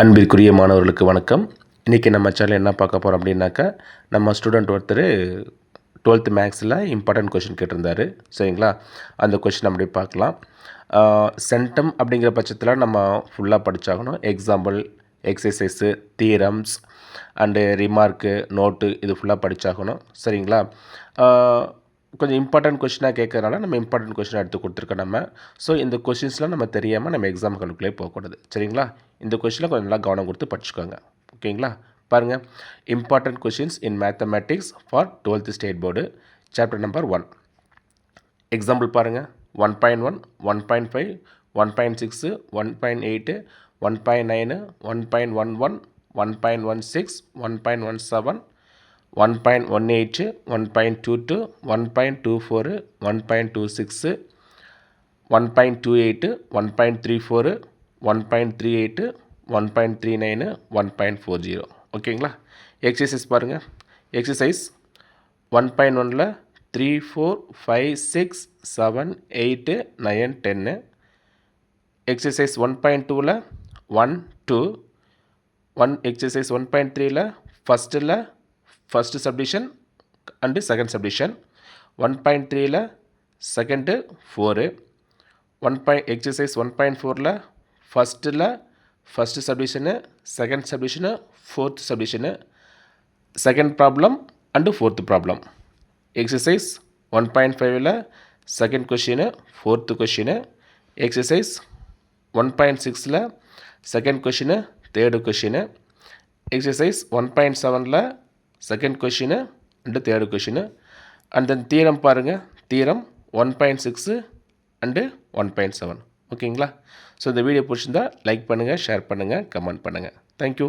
அன்பிற்குரிய மாணவர்களுக்கு வணக்கம். இன்றைக்கி நம்ம சேனல் என்ன பார்க்க போகிறோம் அப்படின்னாக்கா, நம்ம ஸ்டூடெண்ட் ஒருத்தர் 12th மேக்ஸில் இம்பார்ட்டன்ட் கொஷின் கேட்டிருந்தாரு. சரிங்களா? அந்த கொஷின் நம்ம அப்படியே பார்க்கலாம். சென்டம் அப்படிங்கிற பட்சத்தில் நம்ம ஃபுல்லாக படித்தாகணும். Example, exercise, theorems and remark, note இது ஃபுல்லாக படித்தாகணும். சரிங்களா? கொஞ்சம் இம்பார்ட்டன்ட் கொஷினாக கேட்கறதுனால நம்ம இம்பார்ட்டன்ட் கொஷினாக எடுத்து கொடுத்துருக்கோம் நம்ம. ஸோ இந்த கொஷின்ஸ்லாம் நம்ம தெரியாமல் நம்ம எக்ஸாம் கணக்குள்ளே போகக்கூடாது. சரிங்களா? இந்த கொஷினில் கொஞ்சம் நல்லா கவனம் கொடுத்து படிச்சுக்கோங்க. ஓகேங்களா? பாருங்கள், important questions in mathematics for 12th state board, chapter number 1. Example பாருங்கள். 1.1, 1.5, 1.6, 1.8, 1.9, 1.11, 1.16, 1.17, 1.18, 1.22, 1.24, 1.26, 1.28, 1.34, 1.38, 1.39, 1.40. ஓகேங்களா? எக்ஸசைஸ் பாருங்கள். எக்ஸசைஸ் 1.1ல் 3, 4, 5, 6, 7, 8, 9, 10. எக்ஸசைஸ் 1.2ல் 1, 2. எக்ஸசைஸ் 1.3ல் first subdivision and second subdivision. 1.3ல் செகண்டு 4. எக்ஸசைஸ் 1.4ல் first subdivision, second subdivision, fourth subdivision, second problem and fourth problem. Exercise 1.5ல் second question, fourth question. Exercise 1.6ல் second question, third question. Exercise 1.7ல் second question and third question. And then theorem பாருங்கள். Theorem 1.6 and 1.7. ஓகேங்களா? So இந்த video பிடிச்சிருந்தா like பண்ணுங்கள், share பண்ணுங்கள், comment பண்ணுங்கள். தேங்க்யூ.